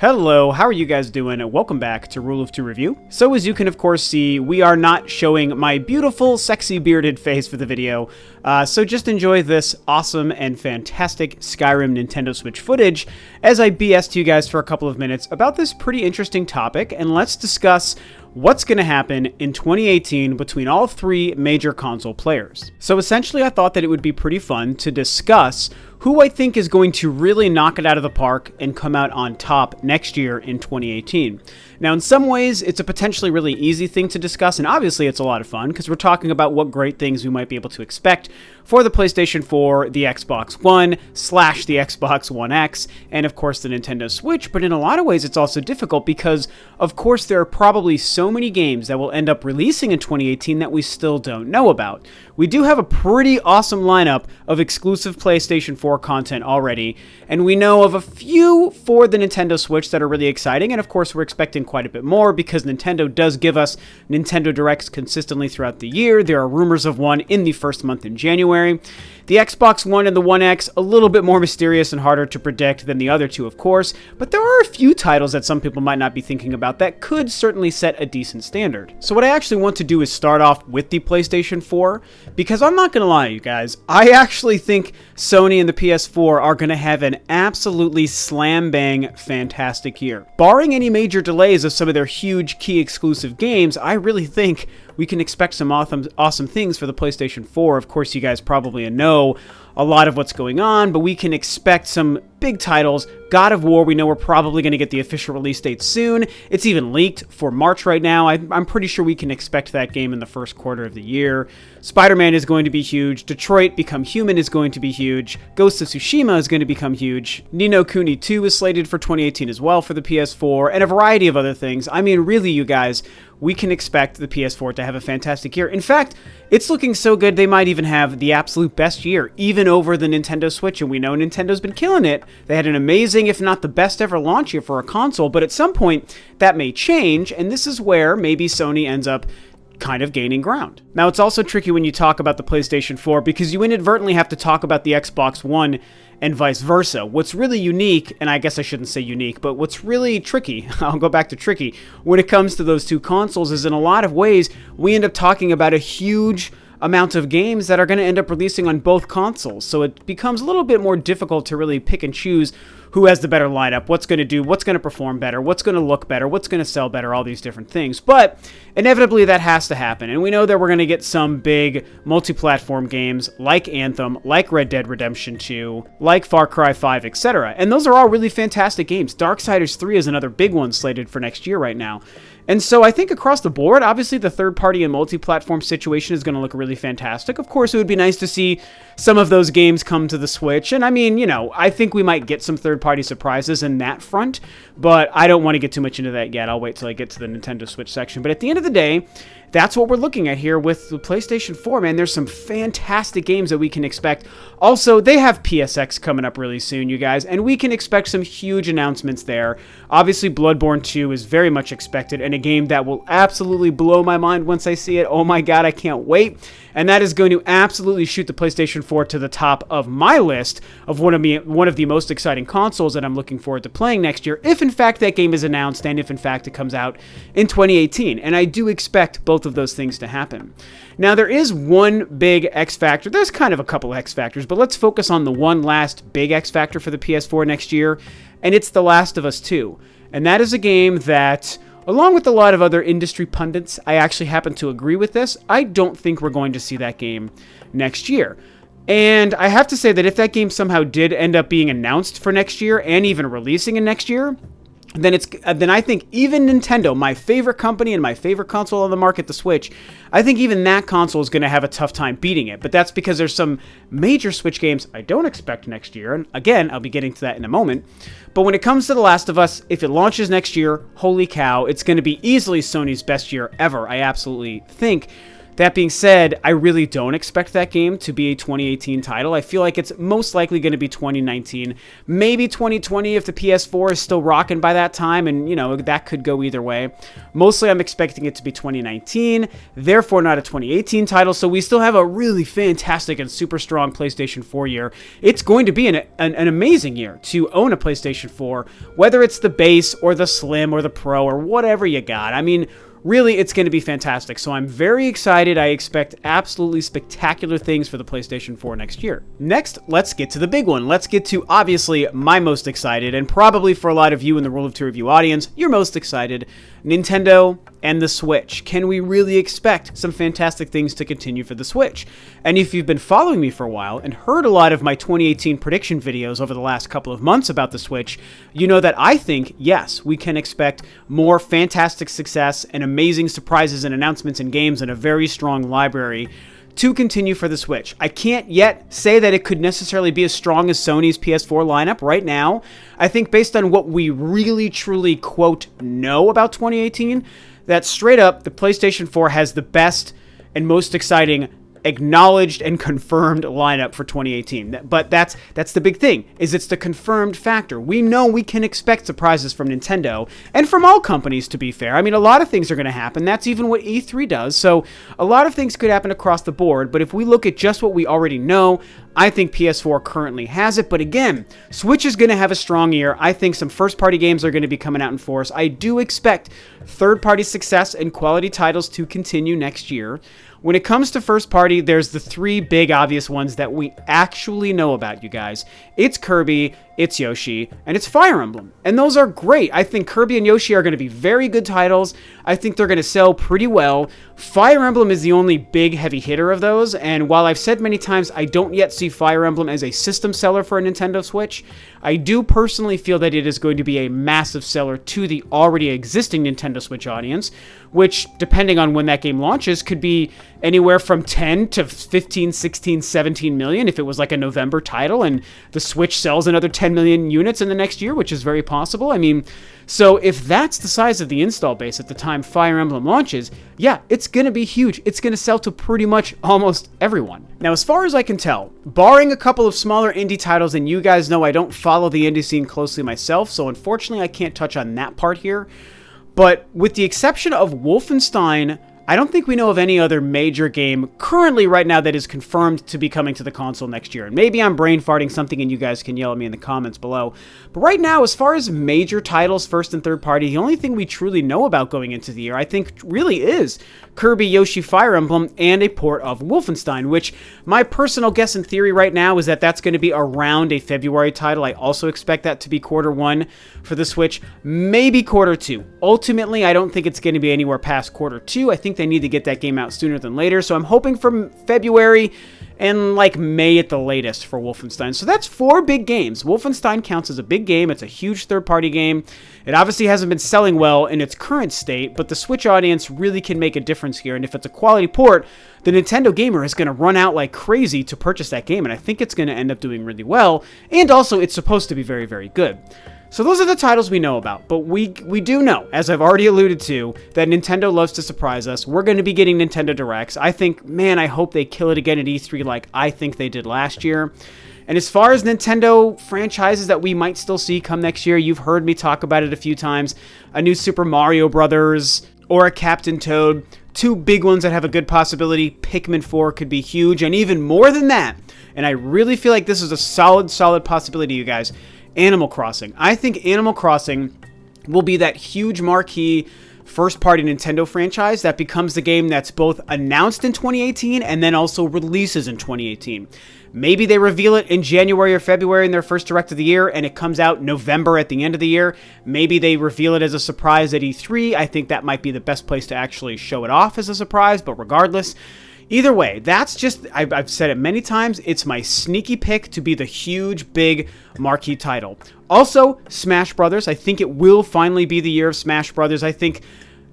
Hello, how are you guys doing? Welcome back to Rule of Two Review. So as you can of course see, we are not showing my beautiful, sexy bearded face for the video, so just enjoy this awesome and fantastic Skyrim Nintendo Switch footage as I BS to you guys for a couple of minutes about this pretty interesting topic, and let's discuss what's going to happen in 2018 between all three major console players. So essentially I thought that it would be pretty fun to discuss who I think is going to really knock it out of the park and come out on top next year in 2018. Now, in some ways, it's a potentially really easy thing to discuss, and obviously it's a lot of fun, because we're talking about what great things we might be able to expect for the PlayStation 4, the Xbox One, / the Xbox One X, and of course the Nintendo Switch, but in a lot of ways it's also difficult because, of course, there are probably so many games that will end up releasing in 2018 that we still don't know about. We do have a pretty awesome lineup of exclusive PlayStation 4 content already, and we know of a few for the Nintendo Switch that are really exciting, and of course we're expecting quite a bit more because Nintendo does give us Nintendo Directs consistently throughout the year. There are rumors of one in the first month in January. The Xbox One and the One X, a little bit more mysterious and harder to predict than the other two, of course, but there are a few titles that some people might not be thinking about that could certainly set a decent standard. So what I actually want to do is start off with the PlayStation 4, because I'm not going to lie, you guys, I actually think Sony and the PS4 are going to have an absolutely slam-bang fantastic year. Barring any major delays of some of their huge key exclusive games, I really think we can expect some awesome things for the PlayStation 4. Of course, you guys probably know a lot of what's going on, but we can expect some big titles. God of War, we know we're probably going to get the official release date soon. It's even leaked for March right now. I'm pretty sure we can expect that game in the first quarter of the year. Spider-Man is going to be huge. Detroit Become Human is going to be huge. Ghost of Tsushima is going to become huge. Ni no Kuni 2 is slated for 2018 as well for the PS4, and a variety of other things. I mean, really, you guys, we can expect the PS4 to have a fantastic year. In fact, it's looking so good they might even have the absolute best year, even over the Nintendo Switch, and we know Nintendo's been killing it. They had an amazing, if not the best ever launch year for a console, but at some point that may change, and this is where maybe Sony ends up kind of gaining ground. Now, it's also tricky when you talk about the PlayStation 4 because you inadvertently have to talk about the Xbox One and vice versa. What's really unique, and I guess I shouldn't say unique, but what's really tricky, I'll go back to tricky, when it comes to those two consoles is in a lot of ways, we end up talking about a huge amount of games that are going to end up releasing on both consoles. So it becomes a little bit more difficult to really pick and choose who has the better lineup, what's going to do, what's going to perform better, what's going to look better, what's going to sell better, all these different things. But inevitably that has to happen, and we know that we're going to get some big multi-platform games like Anthem, like Red Dead Redemption 2, like Far Cry 5, etc. And those are all really fantastic games. Darksiders 3 is another big one slated for next year right now. And so I think across the board, obviously the third-party and multi-platform situation is going to look really fantastic. Of course, it would be nice to see some of those games come to the Switch. And I mean, you know, I think we might get some third-party surprises in that front, but I don't want to get too much into that yet. I'll wait till I get to the Nintendo Switch section. But at the end of the day, that's what we're looking at here with the PlayStation 4, man. There's some fantastic games that we can expect. Also, they have PSX coming up really soon, you guys, and we can expect some huge announcements there. Obviously, Bloodborne 2 is very much expected, and a game that will absolutely blow my mind once I see it. Oh my god, I can't wait. And that is going to absolutely shoot the PlayStation 4 to the top of my list of one of the most exciting consoles that I'm looking forward to playing next year, if in fact that game is announced and if in fact it comes out in 2018. And I do expect both of those things to happen. Now, there is one big X factor. There's kind of a couple X factors, but let's focus on the one last big X factor for the PS4 next year, and it's The Last of Us 2. And that is a game that, along with a lot of other industry pundits, I actually happen to agree with this. I don't think we're going to see that game next year. And I have to say that if that game somehow did end up being announced for next year and even releasing in next year, then I think even Nintendo, my favorite company and my favorite console on the market, the Switch, I think even that console is going to have a tough time beating it. But that's because there's some major Switch games I don't expect next year. And again, I'll be getting to that in a moment. But when it comes to The Last of Us, if it launches next year, holy cow, it's going to be easily Sony's best year ever, I absolutely think. That being said, I really don't expect that game to be a 2018 title. I feel like it's most likely going to be 2019, maybe 2020 if the PS4 is still rocking by that time, and, you know, that could go either way. Mostly I'm expecting it to be 2019, therefore not a 2018 title, so we still have a really fantastic and super strong PlayStation 4 year. It's going to be an amazing year to own a PlayStation 4, whether it's the base or the Slim or the Pro or whatever you got. I mean, really, it's going to be fantastic, so I'm very excited. I expect absolutely spectacular things for the PlayStation 4 next year. Next, let's get to the big one. Let's get to, obviously, my most excited, and probably for a lot of you in the Rule of Two Review audience, you're most excited, Nintendo and the Switch. Can we really expect some fantastic things to continue for the Switch? And if you've been following me for a while and heard a lot of my 2018 prediction videos over the last couple of months about the Switch, you know that I think, yes, we can expect more fantastic success and amazing surprises and announcements in games and a very strong library to continue for the Switch. I can't yet say that it could necessarily be as strong as Sony's PS4 lineup right now. I think based on what we really, truly, quote, know about 2018, that straight up, the PlayStation 4 has the best and most exciting acknowledged and confirmed lineup for 2018. But that's the big thing, is it's the confirmed factor. We know we can expect surprises from Nintendo, and from all companies, to be fair. I mean, a lot of things are going to happen. That's even what E3 does, so a lot of things could happen across the board, but if we look at just what we already know, I think PS4 currently has it, but again, Switch is going to have a strong year. I think some first-party games are going to be coming out in force. I do expect third-party success and quality titles to continue next year. When it comes to first party, there's the three big obvious ones that we actually know about, you guys. It's Kirby, it's Yoshi, and it's Fire Emblem. And those are great. I think Kirby and Yoshi are going to be very good titles. I think they're going to sell pretty well. Fire Emblem is the only big heavy hitter of those, and while I've said many times I don't yet see Fire Emblem as a system seller for a Nintendo Switch, I do personally feel that it is going to be a massive seller to the already existing Nintendo Switch audience, which, depending on when that game launches, could be anywhere from 10 to 15, 16, 17 million if it was like a November title and the Switch sells another 10 million units in the next year, which is very possible. I mean, so if that's the size of the install base at the time Fire Emblem launches, yeah, it's going to be huge. It's going to sell to pretty much almost everyone. Now, as far as I can tell, barring a couple of smaller indie titles, and you guys know I don't follow the indie scene closely myself, so unfortunately I can't touch on that part here, but with the exception of Wolfenstein, I don't think we know of any other major game currently right now that is confirmed to be coming to the console next year. And maybe I'm brain farting something and you guys can yell at me in the comments below. But right now, as far as major titles, first and third party, the only thing we truly know about going into the year, I think, really is Kirby, Yoshi, Fire Emblem, and a port of Wolfenstein, which my personal guess and theory right now is that that's going to be around a February title. I also expect that to be Q1 for the Switch, maybe Q2. Ultimately, I don't think it's going to be anywhere past Q2. I think they need to get that game out sooner than later, so I'm hoping for February and like May at the latest for Wolfenstein. So that's 4 big games. Wolfenstein counts as a big game. It's a huge third-party game. It obviously hasn't been selling well in its current state, but the Switch audience really can make a difference here, and if it's a quality port, the Nintendo gamer is going to run out like crazy to purchase that game, and I think it's going to end up doing really well, and also it's supposed to be very, very good. So those are the titles we know about, but we do know, as I've already alluded to, that Nintendo loves to surprise us. We're going to be getting Nintendo Directs. I think, man, I hope they kill it again at E3 like I think they did last year. And as far as Nintendo franchises that we might still see come next year, you've heard me talk about it a few times. A new Super Mario Brothers or a Captain Toad. 2 big ones that have a good possibility. Pikmin 4 could be huge, and even more than that. And I really feel like this is a solid possibility, you guys. Animal Crossing. I think Animal Crossing will be that huge marquee first-party Nintendo franchise that becomes the game that's both announced in 2018 and then also releases in 2018. Maybe they reveal it in January or February in their first Direct of the year and it comes out November at the end of the year. Maybe they reveal it as a surprise at E3. I think that might be the best place to actually show it off as a surprise, but regardless, either way, that's just, I've said it many times, it's my sneaky pick to be the huge, big marquee title. Also, Smash Brothers. I think it will finally be the year of Smash Brothers. I think,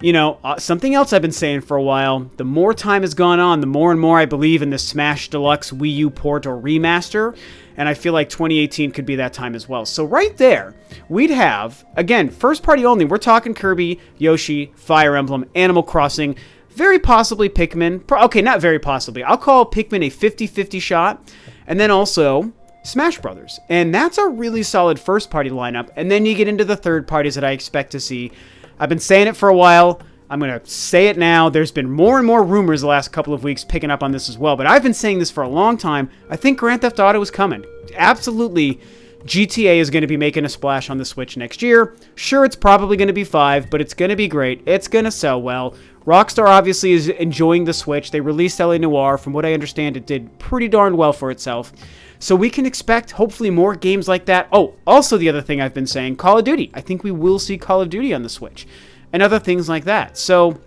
you know, something else I've been saying for a while, the more time has gone on, the more and more I believe in the Smash Deluxe Wii U port or remaster, and I feel like 2018 could be that time as well. So right there, we'd have, again, first party only, we're talking Kirby, Yoshi, Fire Emblem, Animal Crossing, very possibly Pikmin. Okay, not very possibly. I'll call Pikmin a 50-50 shot. And then also Smash Brothers. And that's a really solid first-party lineup. And then you get into the third parties that I expect to see. I've been saying it for a while. I'm going to say it now. There's been more and more rumors the last couple of weeks picking up on this as well. But I've been saying this for a long time. I think Grand Theft Auto is coming. Absolutely, GTA is going to be making a splash on the Switch next year. Sure, it's probably going to be 5, but it's going to be great. It's going to sell well. Rockstar obviously is enjoying the Switch. They released LA Noire. From what I understand, it did pretty darn well for itself. So we can expect, hopefully, more games like that. Oh, also the other thing I've been saying, Call of Duty. I think we will see Call of Duty on the Switch. And other things like that. So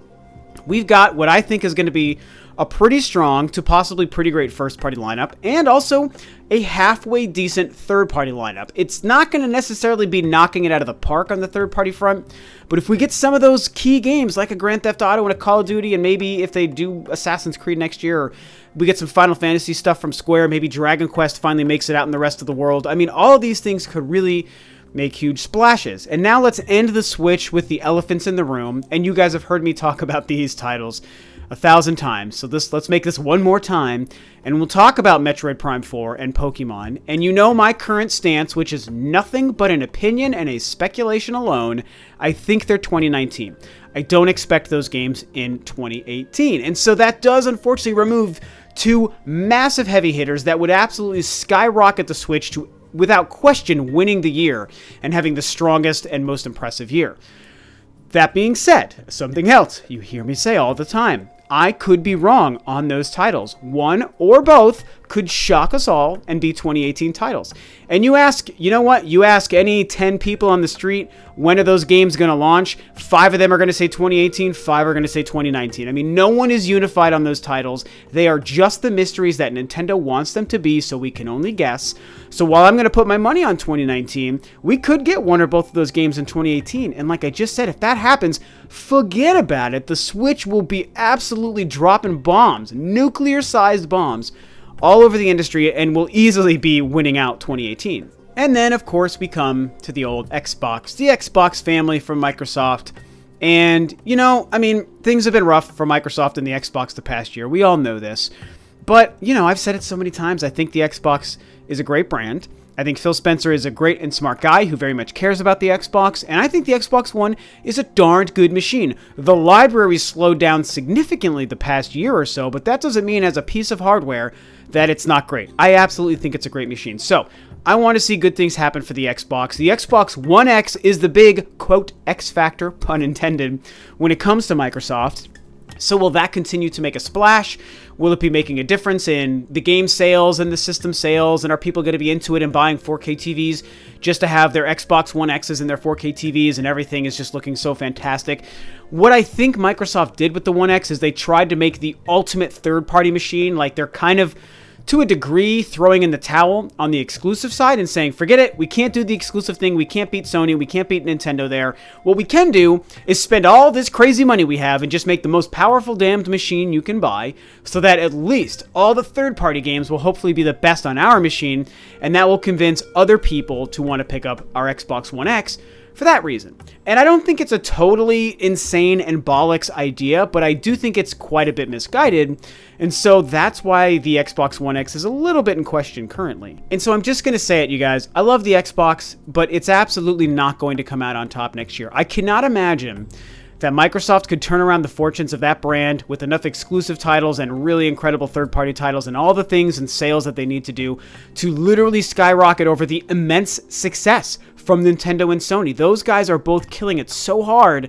we've got what I think is going to be a pretty strong to possibly pretty great first-party lineup, and also a halfway decent third-party lineup. It's not going to necessarily be knocking it out of the park on the third-party front, but if we get some of those key games like a Grand Theft Auto and a Call of Duty, and maybe if they do Assassin's Creed next year, or we get some Final Fantasy stuff from Square, maybe Dragon Quest finally makes it out in the rest of the world. I mean, all of these things could really make huge splashes. And now let's end the Switch with the elephants in the room, and you guys have heard me talk about these titles 1,000 times, so let's make this one more time, and we'll talk about Metroid Prime 4 and Pokemon. And you know my current stance, which is nothing but an opinion and a speculation alone. I think they're 2019. I don't expect those games in 2018. And so that does unfortunately remove two massive heavy hitters that would absolutely skyrocket the Switch to, without question, winning the year and having the strongest and most impressive year. That being said, something else you hear me say all the time. I could be wrong on those titles. One or both could shock us all and be 2018 titles. And you ask, you know what? You ask any 10 people on the street, when are those games going to launch? 5 of them are going to say 2018, 5 are going to say 2019. I mean, no one is unified on those titles. They are just the mysteries that Nintendo wants them to be, so we can only guess. So while I'm going to put my money on 2019, we could get one or both of those games in 2018. And like I just said, if that happens, forget about it. The Switch will be absolutely dropping bombs, nuclear-sized bombs, all over the industry, and will easily be winning out 2018. And then, of course, we come to the old Xbox, the Xbox family from Microsoft. And, you know, I mean, things have been rough for Microsoft and the Xbox the past year. We all know this. But, you know, I've said it so many times. I think the Xbox is a great brand. I think Phil Spencer is a great and smart guy who very much cares about the Xbox, and I think the Xbox One is a darned good machine. The library slowed down significantly the past year or so, but that doesn't mean as a piece of hardware that it's not great. I absolutely think it's a great machine. So, I want to see good things happen for the Xbox. The Xbox One X is the big, quote, X factor, pun intended, when it comes to Microsoft. So will that continue to make a splash? Will it be making a difference in the game sales and the system sales? And are people going to be into it and buying 4K TVs just to have their Xbox One X's and their 4K TVs and everything is just looking so fantastic? What I think Microsoft did with the One X is they tried to make the ultimate third-party machine. Like, they're kind of, to a degree, throwing in the towel on the exclusive side and saying, forget it, we can't do the exclusive thing, we can't beat Sony, we can't beat Nintendo there. What we can do is spend all this crazy money we have and just make the most powerful damned machine you can buy, so that at least all the third-party games will hopefully be the best on our machine, and that will convince other people to want to pick up our Xbox One X for that reason. And I don't think it's a totally insane and bollocks idea, but I do think it's quite a bit misguided, and so that's why the Xbox One X is a little bit in question currently. And so I'm just going to say it, you guys. I love the Xbox, but it's absolutely not going to come out on top next year. I cannot imagine that Microsoft could turn around the fortunes of that brand with enough exclusive titles and really incredible third-party titles and all the things and sales that they need to do to literally skyrocket over the immense success from Nintendo and Sony. Those guys are both killing it so hard,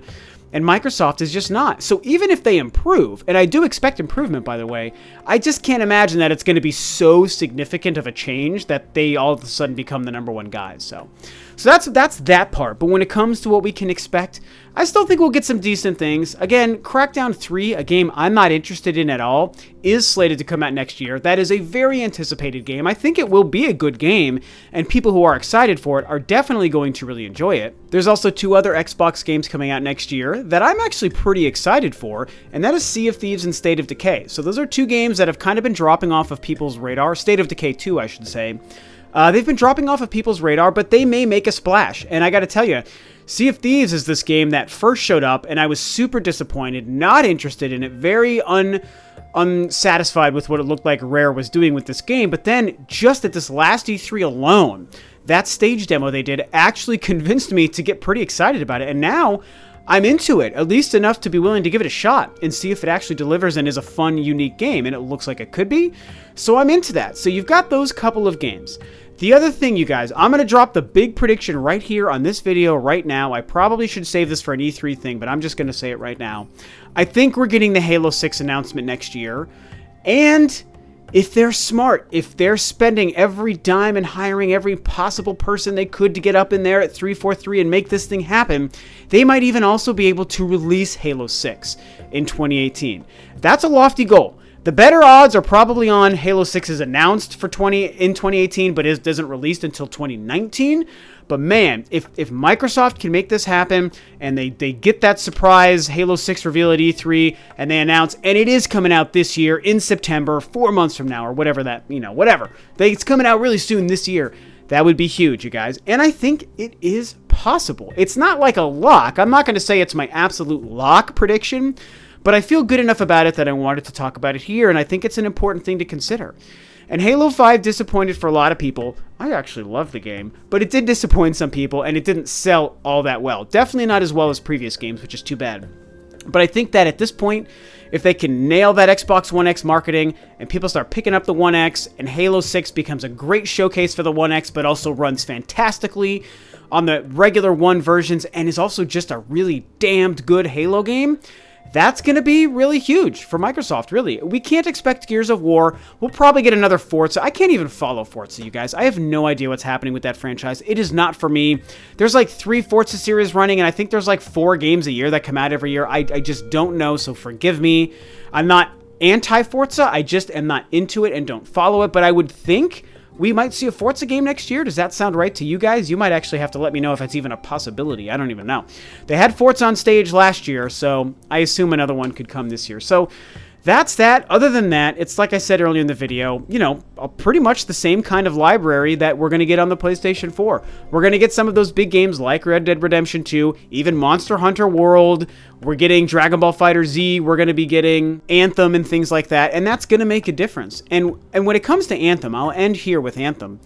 and Microsoft is just not. So even if they improve, and I do expect improvement, by the way, I just can't imagine that it's going to be so significant of a change that they all of a sudden become the number one guys. So that's that part. But when it comes to what we can expect, I still think we'll get some decent things. Again, Crackdown 3, a game I'm not interested in at all, is slated to come out next year. That is a very anticipated game. I think it will be a good game, and people who are excited for it are definitely going to really enjoy it. There's also 2 other Xbox games coming out next year that I'm actually pretty excited for, and that is Sea of Thieves and State of Decay. So those are 2 games that have kind of been dropping off of people's radar. State of Decay 2, I should say. They've been dropping off of people's radar, but they may make a splash. And I got to tell you, Sea of Thieves is this game that first showed up, and I was super disappointed, not interested in it, very unsatisfied with what it looked like Rare was doing with this game. But then, just at this last E3 alone, that stage demo they did actually convinced me to get pretty excited about it. And now, I'm into it, at least enough to be willing to give it a shot and see if it actually delivers and is a fun, unique game. And it looks like it could be, so I'm into that. So you've got those couple of games. The other thing, you guys, I'm going to drop the big prediction right here on this video right now. I probably should save this for an E3 thing, but I'm just going to say it right now. I think we're getting the Halo 6 announcement next year. And if they're smart, if they're spending every dime and hiring every possible person they could to get up in there at 343 and make this thing happen, they might even also be able to release Halo 6 in 2018. That's a lofty goal. The better odds are probably on Halo 6 is announced for in 2018, but it doesn't release until 2019. But man, if Microsoft can make this happen and they get that surprise Halo 6 reveal at E3 and they announce, and it is coming out this year in September, 4 months from now or whatever that, whatever. It's coming out really soon this year. That would be huge, you guys. And I think it is possible. It's not like a lock. I'm not going to say it's my absolute lock prediction, but I feel good enough about it that I wanted to talk about it here, and I think it's an important thing to consider. And Halo 5 disappointed for a lot of people. I actually love the game, but it did disappoint some people, and it didn't sell all that well. Definitely not as well as previous games, which is too bad. But I think that at this point, if they can nail that Xbox One X marketing, and people start picking up the One X, and Halo 6 becomes a great showcase for the One X, but also runs fantastically on the regular One versions, and is also just a really damned good Halo game, that's going to be really huge for Microsoft, really. We can't expect Gears of War. We'll probably get another Forza. I can't even follow Forza, you guys. I have no idea what's happening with that franchise. It is not for me. There's like 3 Forza series running, and I think there's like 4 games a year that come out every year. I just don't know, so forgive me. I'm not anti-Forza. I just am not into it and don't follow it, but I would think we might see a Forza game next year. Does that sound right to you guys? You might actually have to let me know if it's even a possibility. I don't even know. They had Forza on stage last year, so I assume another one could come this year. So that's that. Other than that, it's like I said earlier in the video, pretty much the same kind of library that we're going to get on the PlayStation 4. We're going to get some of those big games like Red Dead Redemption 2, even Monster Hunter World. We're getting Dragon Ball FighterZ. We're going to be getting Anthem and things like that, and that's going to make a difference. And when it comes to Anthem, I'll end here with Anthem.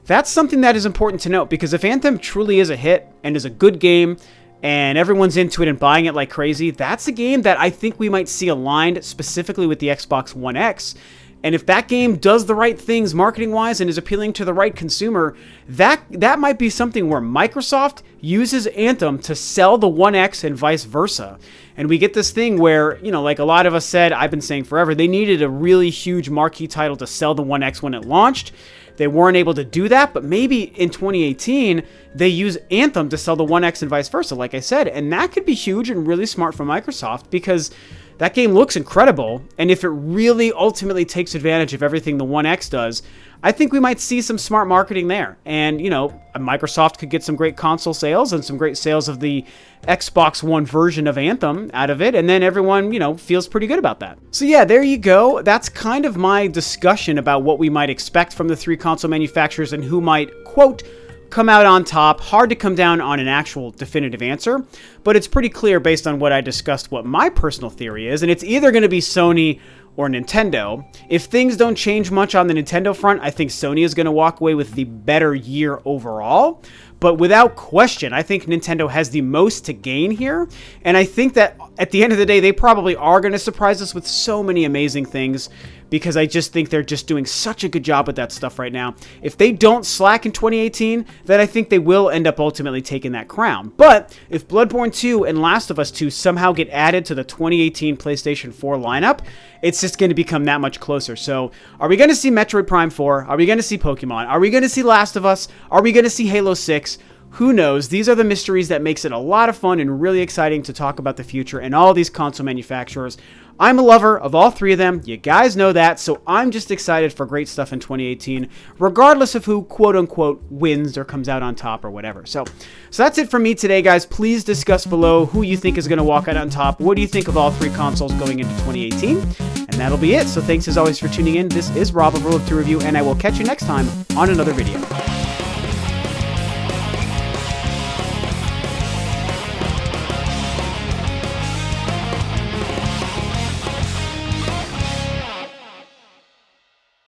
That's something that is important to note, because if Anthem truly is a hit and is a good game, and everyone's into it and buying it like crazy, that's a game that I think we might see aligned specifically with the Xbox One X. And if that game does the right things marketing-wise and is appealing to the right consumer, that might be something where Microsoft uses Anthem to sell the One X and vice versa. And we get this thing where, like a lot of us said, I've been saying forever, they needed a really huge marquee title to sell the One X when it launched. They weren't able to do that, but maybe in 2018, they use Anthem to sell the One X and vice versa, like I said. And that could be huge and really smart for Microsoft, because that game looks incredible, and if it really ultimately takes advantage of everything the One X does, I think we might see some smart marketing there. And, Microsoft could get some great console sales and some great sales of the Xbox One version of Anthem out of it, and then everyone, feels pretty good about that. So yeah, there you go. That's kind of my discussion about what we might expect from the 3 console manufacturers and who might, quote, come out on top. Hard to come down on an actual definitive answer, but it's pretty clear based on what I discussed what my personal theory is, and it's either going to be Sony or Nintendo. If things don't change much on the Nintendo front, I think Sony is going to walk away with the better year overall. But without question, I think Nintendo has the most to gain here. And I think that at the end of the day, they probably are going to surprise us with so many amazing things, because I just think they're just doing such a good job with that stuff right now. If they don't slack in 2018, then I think they will end up ultimately taking that crown. But if Bloodborne 2 and Last of Us 2 somehow get added to the 2018 PlayStation 4 lineup, it's just going to become that much closer. So are we going to see Metroid Prime 4? Are we going to see Pokemon? Are we going to see Last of Us? Are we going to see Halo 6? Who knows? These are the mysteries that makes it a lot of fun and really exciting to talk about the future and all these console manufacturers. I'm a lover of all 3 of them. You guys know that. So I'm just excited for great stuff in 2018, regardless of who, quote unquote, wins or comes out on top or whatever. So that's it for me today, guys. Please discuss below who you think is going to walk out on top. What do you think of all 3 consoles going into 2018? And that'll be it. So thanks as always for tuning in. This is Rob of Rule of 2 Review, and I will catch you next time on another video.